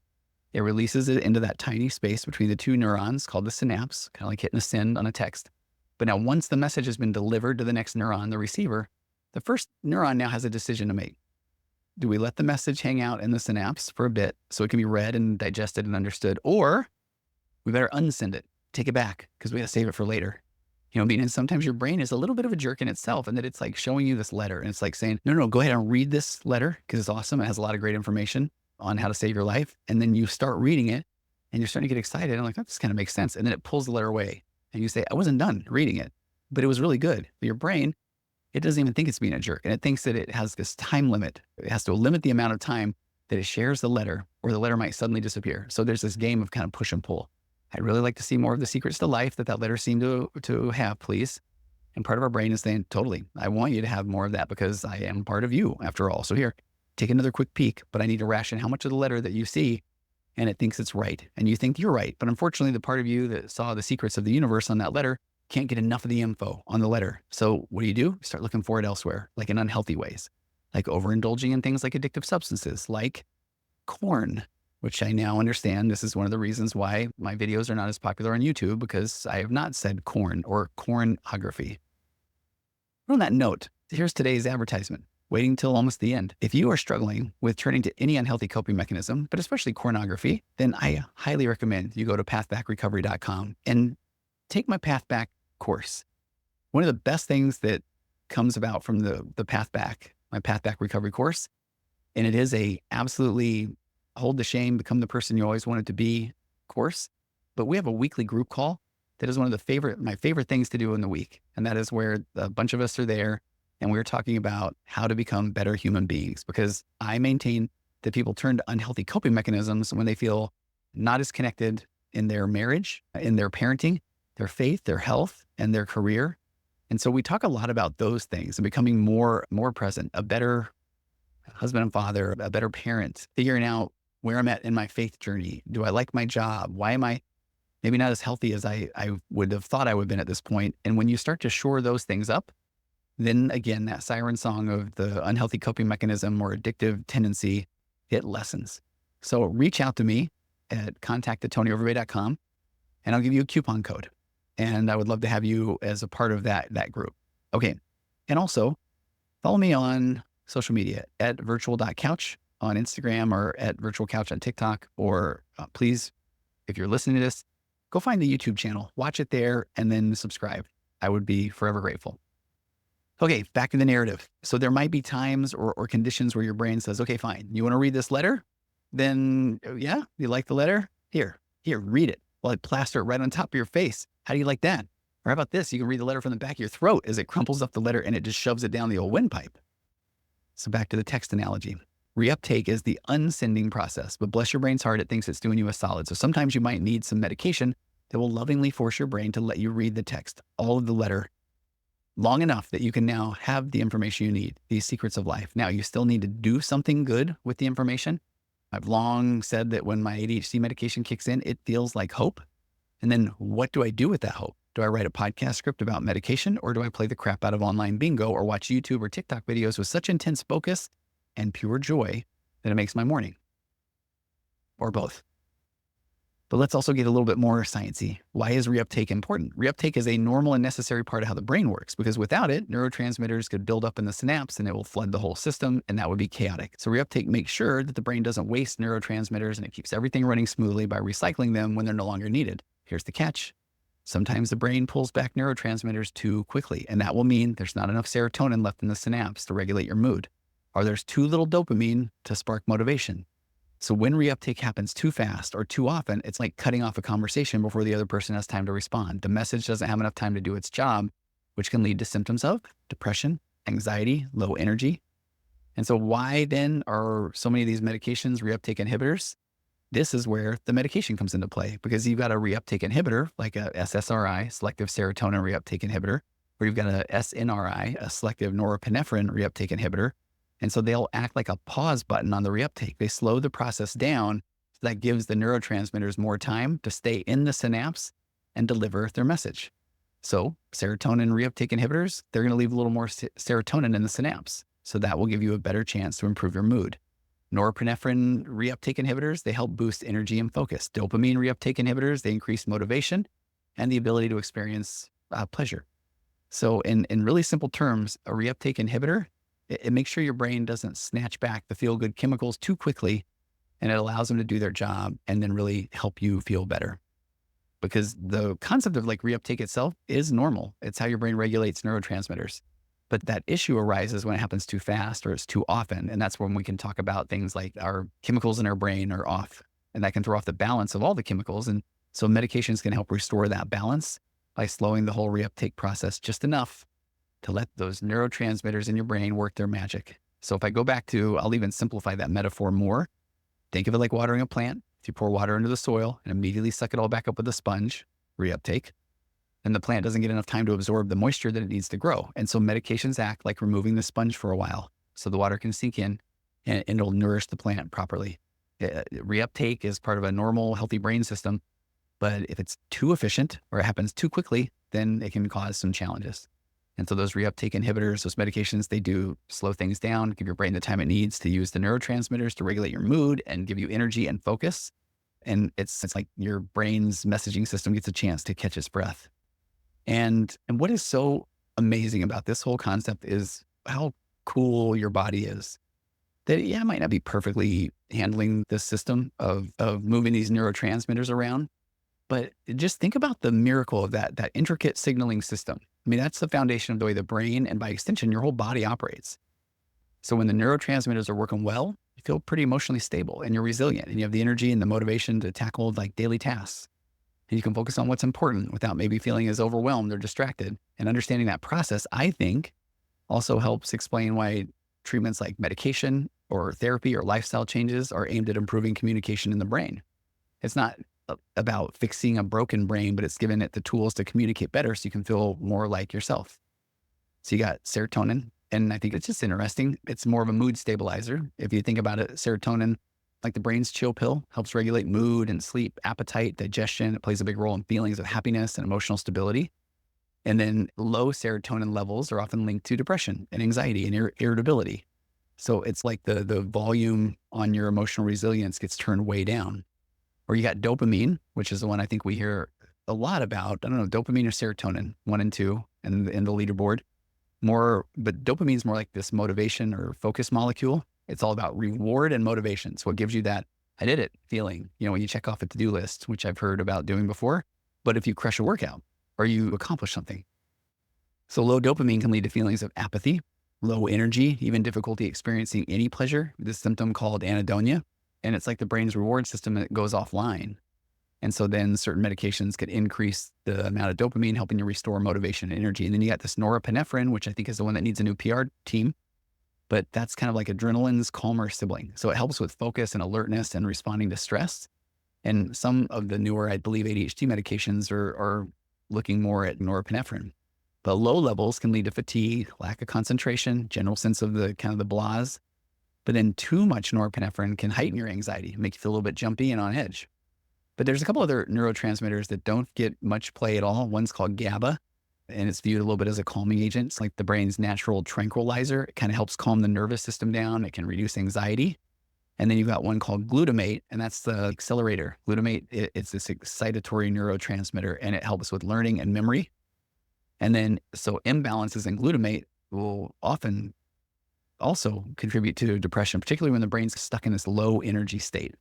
it releases it into that tiny space between the two neurons called the synapse, kind of like hitting a send on a text. But now once the message has been delivered to the next neuron, the receiver, the first neuron now has a decision to make. Do we let the message hang out in the synapse for a bit so it can be read and digested and understood? Or we better unsend it, take it back because we got to save it for later. You know, meaning sometimes your brain is a little bit of a jerk in itself and that it's like showing you this letter and it's like saying, no, go ahead and read this letter because it's awesome. It has a lot of great information on how to save your life. And then you start reading it and you're starting to get excited. And I'm like, that just kind of makes sense. And then it pulls the letter away and you say, I wasn't done reading it, but it was really good. But your brain, it doesn't even think it's being a jerk. And it thinks that it has this time limit. It has to limit the amount of time that it shares the letter or the letter might suddenly disappear. So there's this game of kind of push and pull. I'd really like to see more of the secrets to life that letter seemed to have, please. And part of our brain is saying, totally, I want you to have more of that because I am part of you after all. So here, take another quick peek, but I need to ration how much of the letter that you see and it thinks it's right. And you think you're right. But unfortunately, the part of you that saw the secrets of the universe on that letter can't get enough of the info on the letter. So what do? You start looking for it elsewhere, like in unhealthy ways, like overindulging in things like addictive substances, like corn, which I now understand. This is one of the reasons why my videos are not as popular on YouTube because I have not said corn or cornography. On that note, here's today's advertisement. Waiting till almost the end. If you are struggling with turning to any unhealthy coping mechanism, but especially cornography, then I highly recommend you go to pathbackrecovery.com and take my Path Back course. One of the best things that comes about from the Path Back, my Path Back Recovery course, and it is a absolutely hold the shame, become the person you always wanted to be course. But we have a weekly group call that is one of my favorite things to do in the week. And that is where a bunch of us are there and we're talking about how to become better human beings, because I maintain that people turn to unhealthy coping mechanisms when they feel not as connected in their marriage, in their parenting, their faith, their health, and their career. And so we talk a lot about those things and becoming more present, a better husband and father, a better parent, figuring out where I'm at in my faith journey. Do I like my job? Why am I maybe not as healthy as I would have thought I would have been at this point? And when you start to shore those things up, then again, that siren song of the unhealthy coping mechanism or addictive tendency, it lessens. So reach out to me at contact@tonyoverbay.com and I'll give you a coupon code. And I would love to have you as a part of that group. Okay. And also follow me on social media at virtual.couch on Instagram or at virtualcouch on TikTok, or please, if you're listening to this, go find the YouTube channel, watch it there, and then subscribe. I would be forever grateful. Okay, back to the narrative. So there might be times or conditions where your brain says, okay, fine. You want to read this letter? Then yeah, you like the letter? Here, read it. Well, I plaster it right on top of your face. How do you like that? Or how about this? You can read the letter from the back of your throat as it crumples up the letter and it just shoves it down the old windpipe. So back to the text analogy. Reuptake is the unsending process, but bless your brain's heart, it thinks it's doing you a solid. So sometimes you might need some medication that will lovingly force your brain to let you read the text, all of the letter, long enough that you can now have the information you need, these secrets of life. Now, you still need to do something good with the information. I've long said that when my ADHD medication kicks in, it feels like hope. And then what do I do with that hope? Do I write a podcast script about medication, or do I play the crap out of online bingo or watch YouTube or TikTok videos with such intense focus and pure joy that it makes my morning? Or both. But let's also get a little bit more sciencey. Why is reuptake important? Reuptake is a normal and necessary part of how the brain works, because without it, neurotransmitters could build up in the synapse and it will flood the whole system, and that would be chaotic. So reuptake makes sure that the brain doesn't waste neurotransmitters, and it keeps everything running smoothly by recycling them when they're no longer needed. Here's the catch. Sometimes the brain pulls back neurotransmitters too quickly, and that will mean there's not enough serotonin left in the synapse to regulate your mood, or there's too little dopamine to spark motivation. So when reuptake happens too fast or too often, it's like cutting off a conversation before the other person has time to respond. The message doesn't have enough time to do its job, which can lead to symptoms of depression, anxiety, low energy. And so why then are so many of these medications reuptake inhibitors? This is where the medication comes into play, because you've got a reuptake inhibitor, like a SSRI, selective serotonin reuptake inhibitor, or you've got a SNRI, a selective norepinephrine reuptake inhibitor. And so they'll act like a pause button on the reuptake. They slow the process down. So that gives the neurotransmitters more time to stay in the synapse and deliver their message. So serotonin reuptake inhibitors, they're going to leave a little more serotonin in the synapse. So that will give you a better chance to improve your mood. Norepinephrine reuptake inhibitors, they help boost energy and focus. Dopamine reuptake inhibitors, they increase motivation and the ability to experience pleasure. So in really simple terms, a reuptake inhibitor, it makes sure your brain doesn't snatch back the feel-good chemicals too quickly, and it allows them to do their job and then really help you feel better. Because the concept of like reuptake itself is normal. It's how your brain regulates neurotransmitters. But that issue arises when it happens too fast or it's too often. And that's when we can talk about things like our chemicals in our brain are off, and that can throw off the balance of all the chemicals. And so medications can help restore that balance by slowing the whole reuptake process just enough to let those neurotransmitters in your brain work their magic. So if I go back to, I'll even simplify that metaphor more. Think of it like watering a plant. If you pour water into the soil and immediately suck it all back up with a sponge, reuptake, then the plant doesn't get enough time to absorb the moisture that it needs to grow. And so medications act like removing the sponge for a while so the water can sink in and it'll nourish the plant properly. Reuptake is part of a normal, healthy brain system. But if it's too efficient or it happens too quickly, then it can cause some challenges. And so those reuptake inhibitors, those medications, they do slow things down, give your brain the time it needs to use the neurotransmitters to regulate your mood and give you energy and focus. And it's like your brain's messaging system gets a chance to catch its breath. And what is so amazing about this whole concept is how cool your body is. That, yeah, it might not be perfectly handling the system of moving these neurotransmitters around, but just think about the miracle of that intricate signaling system. I mean, that's the foundation of the way the brain and by extension, your whole body operates. So when the neurotransmitters are working well, you feel pretty emotionally stable and you're resilient and you have the energy and the motivation to tackle like daily tasks. And you can focus on what's important without maybe feeling as overwhelmed or distracted. And understanding that process, I think, also helps explain why treatments like medication or therapy or lifestyle changes are aimed at improving communication in the brain. It's not about fixing a broken brain, but it's giving it the tools to communicate better so you can feel more like yourself. So you got serotonin, and I think it's just interesting. It's more of a mood stabilizer. If you think about it, serotonin, like the brain's chill pill, helps regulate mood and sleep, appetite, digestion. It plays a big role in feelings of happiness and emotional stability. And then low serotonin levels are often linked to depression and anxiety and irritability. So it's like the volume on your emotional resilience gets turned way down. Or you got dopamine, which is the one I think we hear a lot about. I don't know, dopamine or serotonin, 1 and 2 in the leaderboard. But dopamine is more like this motivation or focus molecule. It's all about reward and motivation. So it gives you that, I did it feeling, when you check off a to-do list, which I've heard about doing before. But if you crush a workout or you accomplish something. So low dopamine can lead to feelings of apathy, low energy, even difficulty experiencing any pleasure, this symptom called anhedonia. And it's like the brain's reward system that goes offline. And so then certain medications could increase the amount of dopamine, helping you restore motivation and energy. And then you got this norepinephrine, which I think is the one that needs a new PR team. But that's kind of like adrenaline's calmer sibling. So it helps with focus and alertness and responding to stress. And some of the newer, I believe, ADHD medications are looking more at norepinephrine. But low levels can lead to fatigue, lack of concentration, general sense of the kind of the blahs. But then too much norepinephrine can heighten your anxiety, make you feel a little bit jumpy and on edge. But there's a couple other neurotransmitters that don't get much play at all. One's called GABA, and it's viewed a little bit as a calming agent. It's like the brain's natural tranquilizer. It kind of helps calm the nervous system down. It can reduce anxiety. And then you've got one called glutamate, and that's the accelerator. Glutamate, it's this excitatory neurotransmitter, and it helps with learning and memory. And then, so imbalances in glutamate will often also contribute to depression, particularly when the brain's stuck in this low energy state.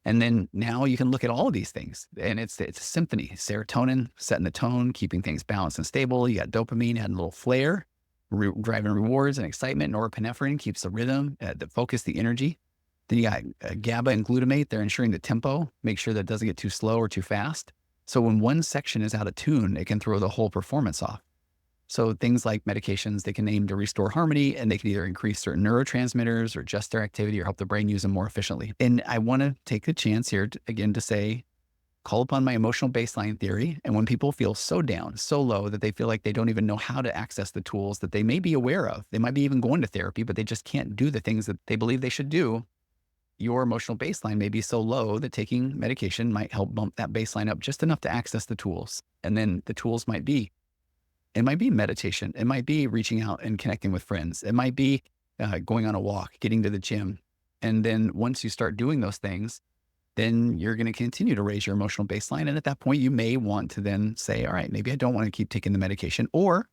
And then now you can look at all of these things, and it's a symphony. Serotonin, setting the tone, keeping things balanced and stable. You got dopamine, adding a little flair, driving rewards and excitement. Norepinephrine keeps the rhythm, the focus, the energy. Then you got GABA and glutamate. They're ensuring the tempo, make sure that it doesn't get too slow or too fast. So when one section is out of tune, it can throw the whole performance off. So things like medications, they can aim to restore harmony, and they can either increase certain neurotransmitters or adjust their activity or help the brain use them more efficiently. And I want to take the chance here to say, call upon my emotional baseline theory. And when people feel so down, so low that they feel like they don't even know how to access the tools that they may be aware of, they might be even going to therapy, but they just can't do the things that they believe they should do. Your emotional baseline may be so low that taking medication might help bump that baseline up just enough to access the tools. And then the tools might be meditation. It might be reaching out and connecting with friends. It might be going on a walk, getting to the gym. And then once you start doing those things, then you're going to continue to raise your emotional baseline. And at that point, you may want to then say, all right, maybe I don't want to keep taking the medication, or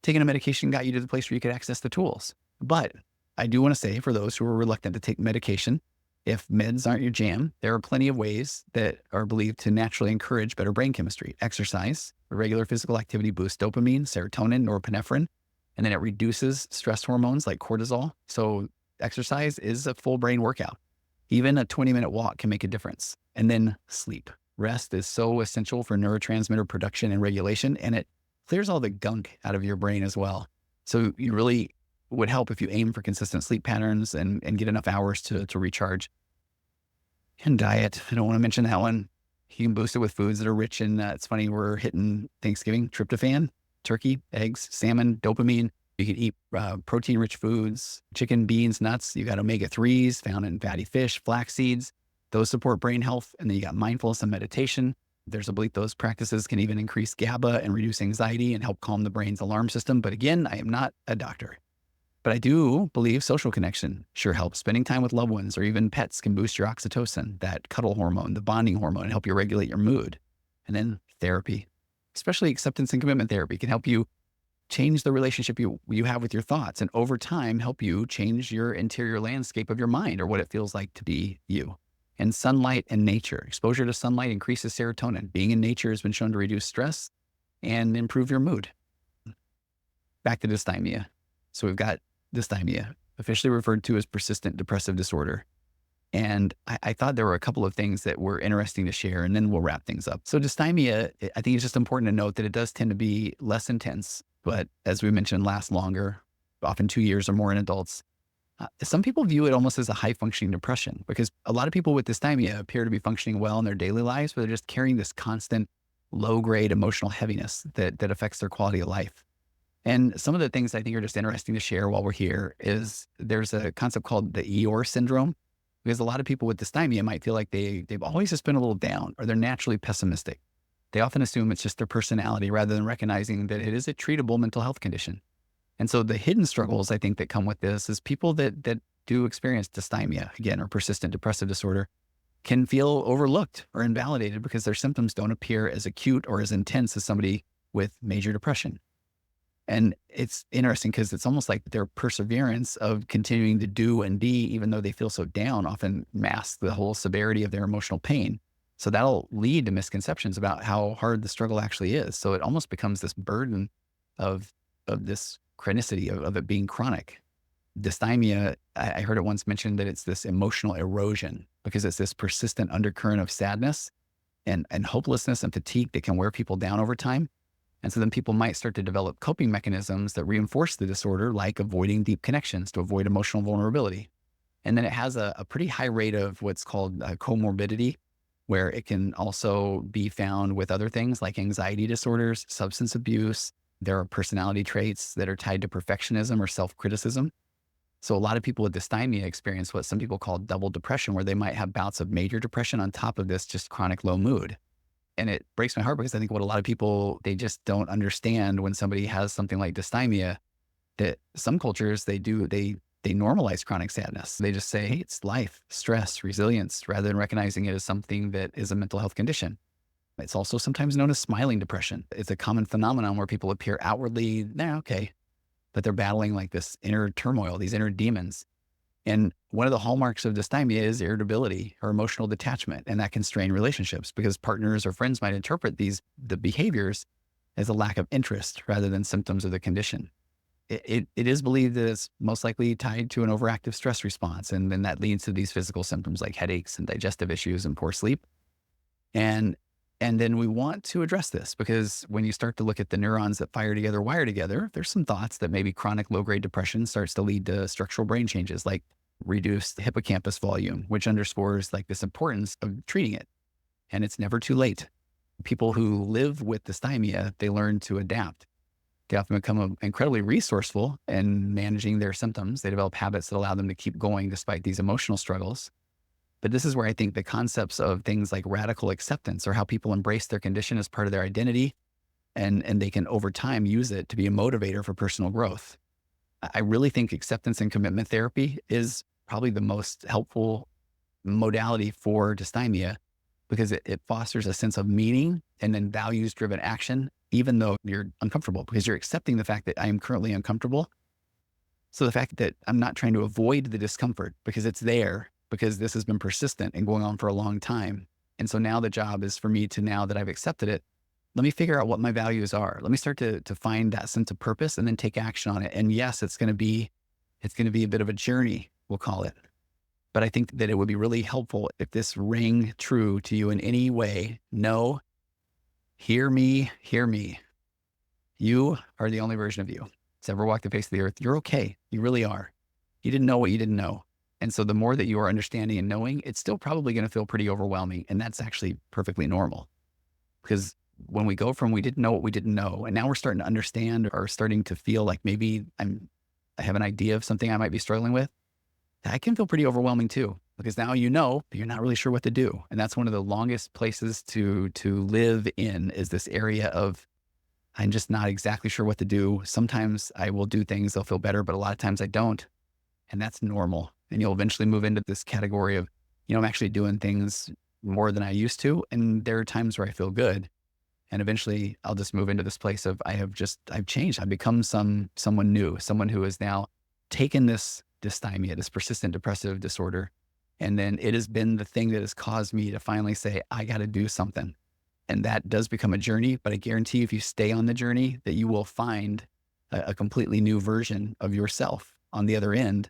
taking a medication got you to the place where you could access the tools. But I do want to say, for those who are reluctant to take medication, if meds aren't your jam, there are plenty of ways that are believed to naturally encourage better brain chemistry. Exercise, regular physical activity boosts dopamine, serotonin, norepinephrine, and then it reduces stress hormones like cortisol. So exercise is a full brain workout. Even a 20-minute walk can make a difference. And then sleep. Rest is so essential for neurotransmitter production and regulation, and it clears all the gunk out of your brain as well. So you really would help if you aim for consistent sleep patterns and get enough hours to recharge. And diet, I don't want to mention that one. You can boost it with foods that are rich in, it's funny, we're hitting Thanksgiving, tryptophan, turkey, eggs, salmon, dopamine. You can eat protein-rich foods, chicken, beans, nuts. You got omega-3s found in fatty fish, flax seeds. Those support brain health. And then you got mindfulness and meditation. There's a belief those practices can even increase GABA and reduce anxiety and help calm the brain's alarm system. But again, I am not a doctor. But I do believe social connection sure helps. Spending time with loved ones or even pets can boost your oxytocin, that cuddle hormone, the bonding hormone, and help you regulate your mood. And then therapy, especially acceptance and commitment therapy, can help you change the relationship you have with your thoughts, and over time help you change your interior landscape of your mind, or what it feels like to be you. And sunlight and nature. Exposure to sunlight increases serotonin. Being in nature has been shown to reduce stress and improve your mood. Back to dysthymia. So we've got dysthymia, officially referred to as persistent depressive disorder. And I thought there were a couple of things that were interesting to share, and then we'll wrap things up. So dysthymia, I think it's just important to note that it does tend to be less intense, but as we mentioned, lasts longer, often 2 years or more in adults. Some people view it almost as a high-functioning depression, because a lot of people with dysthymia appear to be functioning well in their daily lives, but they're just carrying this constant low-grade emotional heaviness that affects their quality of life. And some of the things I think are just interesting to share while we're here is there's a concept called the Eeyore syndrome, because a lot of people with dysthymia might feel like they've always just been a little down, or they're naturally pessimistic. They often assume it's just their personality rather than recognizing that it is a treatable mental health condition. And so the hidden struggles I think that come with this is people that do experience dysthymia, again, or persistent depressive disorder, can feel overlooked or invalidated because their symptoms don't appear as acute or as intense as somebody with major depression. And it's interesting because it's almost like their perseverance of continuing to do and be, even though they feel so down, often masks the whole severity of their emotional pain. So that'll lead to misconceptions about how hard the struggle actually is. So it almost becomes this burden of this chronicity of it being chronic. Dysthymia, I heard it once mentioned that it's this emotional erosion, because it's this persistent undercurrent of sadness and hopelessness and fatigue that can wear people down over time. And so then people might start to develop coping mechanisms that reinforce the disorder, like avoiding deep connections to avoid emotional vulnerability. And then it has a pretty high rate of what's called comorbidity, where it can also be found with other things like anxiety disorders, substance abuse. There are personality traits that are tied to perfectionism or self-criticism. So a lot of people with dysthymia experience what some people call double depression, where they might have bouts of major depression on top of this just chronic low mood. And it breaks my heart, because I think what a lot of people, they just don't understand when somebody has something like dysthymia, that some cultures, they they normalize chronic sadness. They just say, hey, it's life, stress, resilience, rather than recognizing it as something that is a mental health condition. It's also sometimes known as smiling depression. It's a common phenomenon where people appear outwardly, okay, but they're battling like this inner turmoil, these inner demons. And one of the hallmarks of dysthymia is irritability or emotional detachment, and that can strain relationships because partners or friends might interpret the behaviors as a lack of interest rather than symptoms of the condition. It is believed that it's most likely tied to an overactive stress response, and then that leads to these physical symptoms like headaches and digestive issues and poor sleep. And then we want to address this because when you start to look at the neurons that fire together, wire together, there's some thoughts that maybe chronic low-grade depression starts to lead to structural brain changes like reduced hippocampus volume, which underscores like this importance of treating it. And it's never too late. People who live with dysthymia, they learn to adapt. They often become incredibly resourceful in managing their symptoms. They develop habits that allow them to keep going despite these emotional struggles. But this is where I think the concepts of things like radical acceptance or how people embrace their condition as part of their identity, and they can over time use it to be a motivator for personal growth. I really think acceptance and commitment therapy is probably the most helpful modality for dysthymia because it fosters a sense of meaning and then values-driven action, even though you're uncomfortable, because you're accepting the fact that I am currently uncomfortable. So the fact that I'm not trying to avoid the discomfort because it's there, because this has been persistent and going on for a long time. And so now the job is for me to, now that I've accepted it, let me figure out what my values are. Let me start to find that sense of purpose and then take action on it. And yes, it's going to be a bit of a journey, we'll call it. But I think that it would be really helpful if this rang true to you in any way. No, hear me, hear me. You are the only version of you that's ever walked the face of the earth. You're okay. You really are. You didn't know what you didn't know. And so the more that you are understanding and knowing, it's still probably going to feel pretty overwhelming. And that's actually perfectly normal. Because when we go from we didn't know what we didn't know, and now we're starting to understand or starting to feel like maybe I have an idea of something I might be struggling with, that can feel pretty overwhelming too. Because now you know, but you're not really sure what to do. And that's one of the longest places to live in, is this area of, I'm just not exactly sure what to do. Sometimes I will do things, they'll feel better, but a lot of times I don't. And that's normal. And you'll eventually move into this category of, I'm actually doing things more than I used to. And there are times where I feel good. And eventually I'll just move into this place of, I've changed. I've become someone new, someone who has now taken this dysthymia, this persistent depressive disorder. And then it has been the thing that has caused me to finally say, I got to do something. And that does become a journey, but I guarantee if you stay on the journey that you will find a completely new version of yourself on the other end.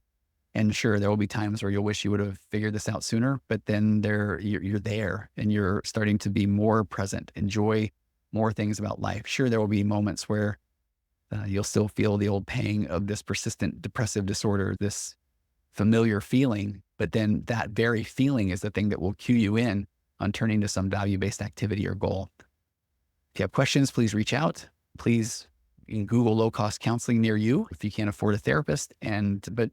And sure, there will be times where you'll wish you would have figured this out sooner, but then you're there and you're starting to be more present, enjoy more things about life. Sure, there will be moments where you'll still feel the old pang of this persistent depressive disorder, this familiar feeling, but then that very feeling is the thing that will cue you in on turning to some value-based activity or goal. If you have questions, please reach out. Please, you can Google low-cost counseling near you if you can't afford a therapist. But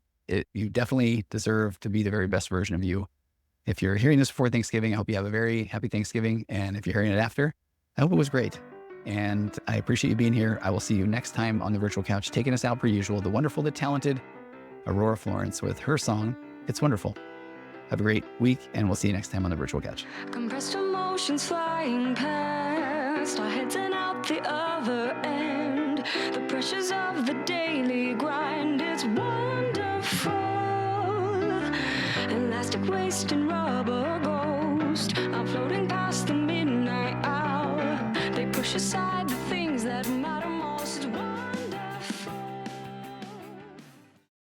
you definitely deserve to be the very best version of you. If you're hearing this before Thanksgiving, I hope you have a very happy Thanksgiving. And if you're hearing it after, I hope it was great. And I appreciate you being here. I will see you next time on the virtual couch, taking us out per usual, the wonderful, the talented Aurora Florence with her song, It's Wonderful. Have a great week, and we'll see you next time on the virtual couch. Compressed emotions flying past our heads and out the other end. The pressures of the daily grind, it's wonderful. Elastic waist and rubber ghost, I'm floating past the